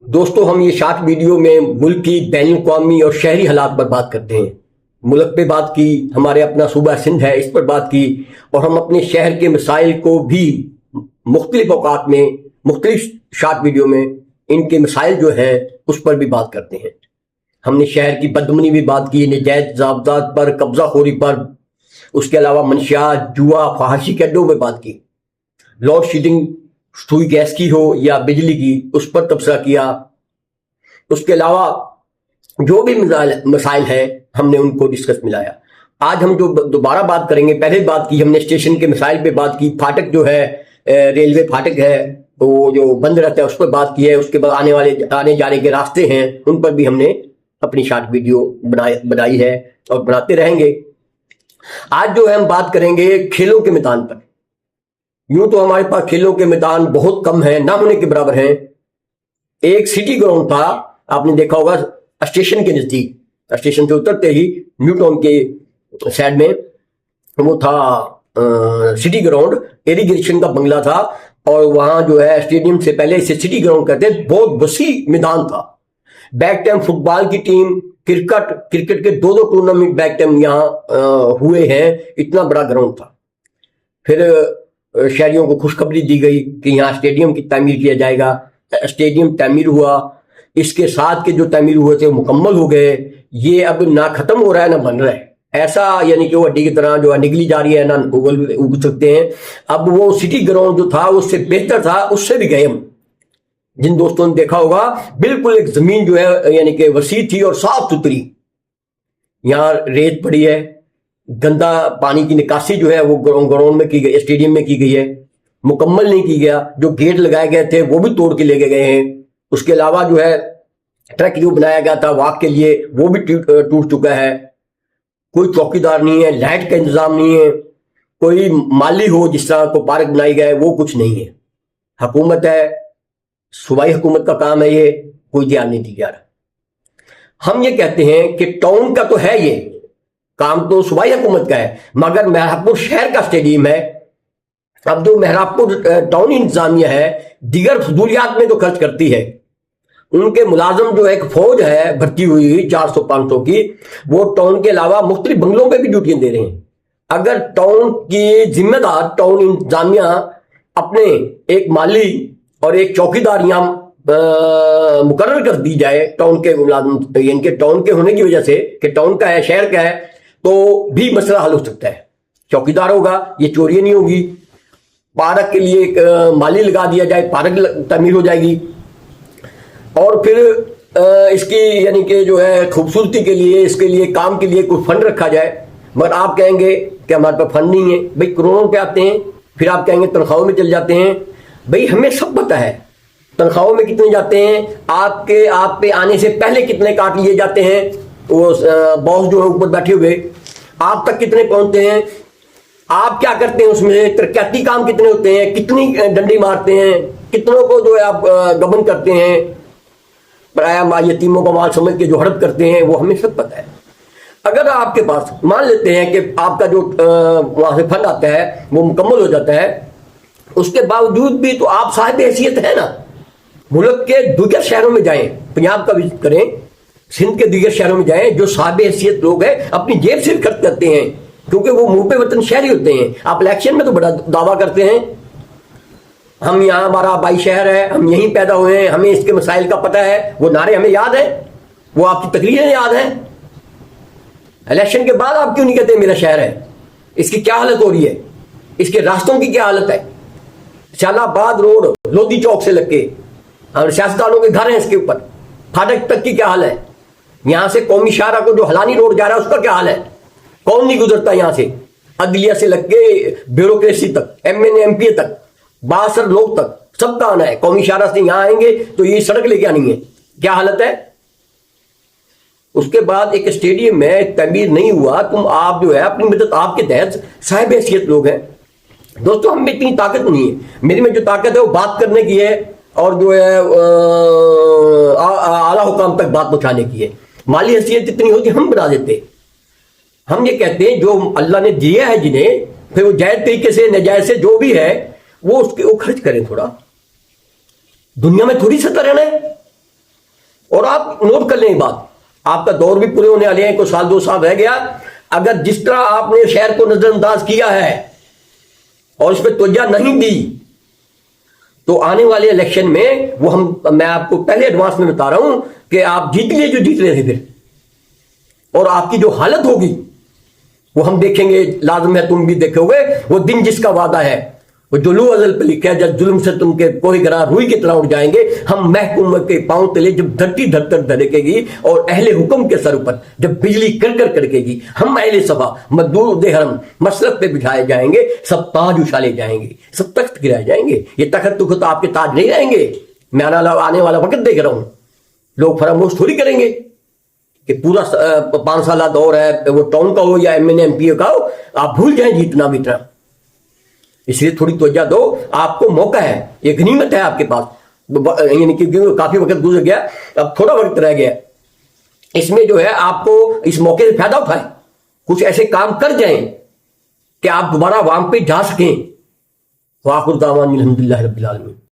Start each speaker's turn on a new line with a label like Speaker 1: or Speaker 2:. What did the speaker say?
Speaker 1: दोस्तों, हम ये शॉर्ट वीडियो में मुल्क की बैनुल अक़वामी और शहरी हालात पर बात करते हैं। मुल्क पे बात की, हमारे अपना सूबा सिंध है इस पर बात की, और हम अपने शहर के मसाइल को भी मुख्तलिफ औकात में मुख्तलिफ शॉर्ट वीडियो में इनके मसाइल जो हैं उस पर भी बात करते हैं। हमने शहर की बदमनी भी बात की, नजायज ज़ाब्तात पर, कब्जा खोरी पर, उसके अलावा मंशियात, जुआ, फहाशी के अड्डों पर बात की, लोड शेडिंग सुई गैस की हो या बिजली की उस पर तबसरा किया। उसके अलावा जो भी मसाइल हैं हमने उनको डिस्कस मिलाया। आज हम जो दोबारा बात करेंगे, पहले बात की हमने स्टेशन के मसाइल पे बात की, फाटक जो है रेलवे फाटक है वो जो बंद रहता है उस पर बात की है। उसके बाद आने जाने के रास्ते हैं उन पर भी हमने अपनी शॉर्ट वीडियो बनाई है और बनाते रहेंगे। आज जो है हम बात करेंगे खेलों के मैदान पर। यूं तो हमारे पास खेलों के मैदान बहुत कम है, ना होने के बराबर हैं। एक सिटी ग्राउंड था, आपने देखा होगा स्टेशन के नजदीक, स्टेशन से उतरते ही न्यू टाउन के साइड में वो था सिटी ग्राउंड, इरिगेशन का बंगला था, और वहां जो है स्टेडियम से पहले इसे सिटी ग्राउंड कहते हैं। बहुत वसी मैदान था। बैक टाइम फुटबॉल की टीम, क्रिकेट के दो टूर्नामेंट बैक टाइम यहाँ हुए हैं, इतना बड़ा ग्राउंड था। फिर शहरियों को खुशखबरी दी गई कि यहाँ स्टेडियम की तामीर किया जाएगा। स्टेडियम तामीर हुआ, इसके साथ के जो तामीर हुए थे वो मुकम्मल हो गए। ये अब ना खत्म हो रहा है ना बन रहा है, ऐसा यानी कि वो हड्डी की तरह जो है निकली जा रही है, ना उग सकते हैं। अब वो सिटी ग्राउंड जो था उससे बेहतर था, उससे भी गए हम। जिन दोस्तों ने देखा होगा, बिल्कुल एक जमीन जो है यानी कि वसी थी और साफ सुथरी। यहाँ रेत पड़ी है, गंदा पानी की निकासी जो है वो ग्राउंड में की गई, स्टेडियम में की गई है, मुकम्मल नहीं की गया। जो गेट लगाए गए थे वो भी तोड़ के ले गए हैं। उसके अलावा जो है ट्रैक जो बनाया गया था वॉक के लिए वो भी टूट चुका है। कोई चौकीदार नहीं है, लाइट का इंतजाम नहीं है, कोई माली हो जिस तरह को पार्क बनाई गया है वो कुछ नहीं है। हुकूमत है, सूबाई हुकूमत का काम है, ये कोई ध्यान नहीं दिया जा रहा। हम ये कहते हैं कि टाउन का तो है, ये काम तो सूबाई हुकूमत का है, मगर मेहरापुर शहर का स्टेडियम है। अब जो मेहरापुर टाउन इंतजामिया है दीगर फजूलियात में तो खर्च करती है। उनके मुलाजम जो एक फौज है भर्ती हुई 400-500 की, वो टाउन के अलावा मुख्तलिफ बंगलों पे भी ड्यूटियां दे रहे हैं। अगर टाउन की जिम्मेदार टाउन इंतजामिया अपने एक माली और एक चौकीदार यहाँ मुकर्रर कर दी जाए टाउन के मुलाजिम, इनके टाउन के होने की वजह से कि टाउन का है, शहर का है, तो भी मसला हल हो सकता है। चौकीदार होगा, ये चोरी नहीं होगी। पार्क के लिए एक माली लगा दिया जाए, पार्क तामीर हो जाएगी। और फिर इसकी यानी कि जो है खूबसूरती के लिए, इसके लिए काम के लिए कोई फंड रखा जाए। मगर आप कहेंगे कि हमारे पास फंड नहीं है। भाई करोड़ों पे आते हैं, फिर आप कहेंगे तनख्वाहों में चल जाते हैं। भाई हमें सब पता है तनख्वाहों में कितने जाते हैं, आप पे आने से पहले कितने काट लिए जाते हैं, वो बॉस जो है ऊपर बैठे हुए आप तक कितने पहुंचते हैं, आप क्या करते हैं, उसमें तरक्याती काम कितने होते हैं, कितनी डंडी मारते हैं, कितनों को जो है आप गबन करते हैं, पराया यतीमों का माल समझ के जो हड़प करते हैं, वो हमें सब पता है। अगर आपके पास मान लेते हैं कि आपका जो वहां से फंड आता है वो मुकम्मल हो जाता है, उसके बावजूद भी तो आप साहिब हैसियत है ना। मुल्क के दूसरे शहरों में जाएं, पंजाब का विजिट करें, सिंध के दीगर शहरों में जाएं, जो साहिब हैसियत लोग हैं अपनी जेब से खर्च करते हैं, क्योंकि वो मुंह पे वतन शहरी होते हैं। आप इलेक्शन में तो बड़ा दावा करते हैं, हम यहाँ हमारा आबाई शहर है, हम यहीं पैदा हुए हैं, हमें इसके मसाइल का पता है, वो नारे हमें याद है, वो आपकी तकरीरें याद हैं। इलेक्शन के बाद आप क्यों नहीं कहते मेरा शहर है? इसकी क्या हालत हो रही है, इसके रास्तों की क्या हालत है? शालाबाद रोड लोधी चौक से लग के और सियासतदानों के घर हैं इसके ऊपर, फाटक तक की क्या हाल है? यहां से कौमी शाहरा को जो हलानी रोड जा रहा है उसका क्या हाल है? कौन नहीं गुजरता यहां से? अदलिया से लग के ब्यूरोक्रेसी तक, एमएनए एमपीए तक, बासर लोग तक, सबका आना है। कौमी शाहरा से यहां आएंगे तो ये सड़क लेके आनी है, क्या हालत है? उसके बाद एक स्टेडियम में तमीर नहीं हुआ, तुम आप जो है अपनी मदद, आपके तहत साहिब हैसियत लोग हैं। दोस्तों हम में इतनी ताकत नहीं है, मेरी में जो ताकत है वो बात करने की है और जो है आला हुकाम तक बात पहुंचाने की है। माली हैसियत इतनी होती हम बना देते। हम ये कहते हैं जो अल्लाह ने दिया है जिन्हें, फिर वो जायज तरीके से नजायज से जो भी है वो उसके वो खर्च करें। थोड़ा दुनिया में थोड़ी सता रहना है, اور آپ نوٹ کر لیں یہ بات, آپ کا دور بھی پورے ہونے والے ہیں, کوئی سال 2 سال رہ گیا. اگر جس طرح آپ نے شہر کو نظر انداز کیا ہے اور اس پہ توجہ نہیں دی, تو آنے والے الیکشن میں وہ میں آپ کو پہلے ایڈوانس میں بتا رہا ہوں کہ آپ جیت لیے جو جیت رہے تھے پھر, اور آپ کی جو حالت ہوگی وہ ہم دیکھیں گے, لازم ہے تم بھی دیکھو گے. وہ دن جس کا وعدہ ہے وہ جو لو ازل پہ لکھا ہے, جب ظلم سے تم کے کوئی گرا روئی کی طرح اٹھ جائیں گے, ہم محکوم کے پاؤں تلے جب دھرتی دھر کر دھڑکے گی اور اہل حکم کے سر اوپر جب بجلی کر کر کڑکے گی, ہم اہل صفا مددور حرم مسلک پہ بٹھائے جائیں گے, سب تاج اچھالے جائیں گے, سب تخت گرائے جائیں گے. یہ تخت تو آپ کے تاج نہیں رہیں گے. میں آنے والا وقت دیکھ رہا ہوں, لوگ فراموش تھوڑی کریں گے کہ پورا 5 سالہ دور ہے, وہ ٹاؤن کا ہو یا ایم این ایم پی کا ہو, آپ بھول جائیں جیتنا بیتنا. اس لیے تھوڑی توجہ دو, آپ کو موقع ہے, یہ غنیمت ہے آپ کے پاس, یعنی کہ کافی وقت گزر گیا, اب تھوڑا وقت رہ گیا. اس میں جو ہے آپ کو اس موقع سے فائدہ اٹھائیں, کچھ ایسے کام کر جائیں کہ آپ دوبارہ عوام پہ جا سکیں. وآخر دعوانا الحمدللہ رب العالمین.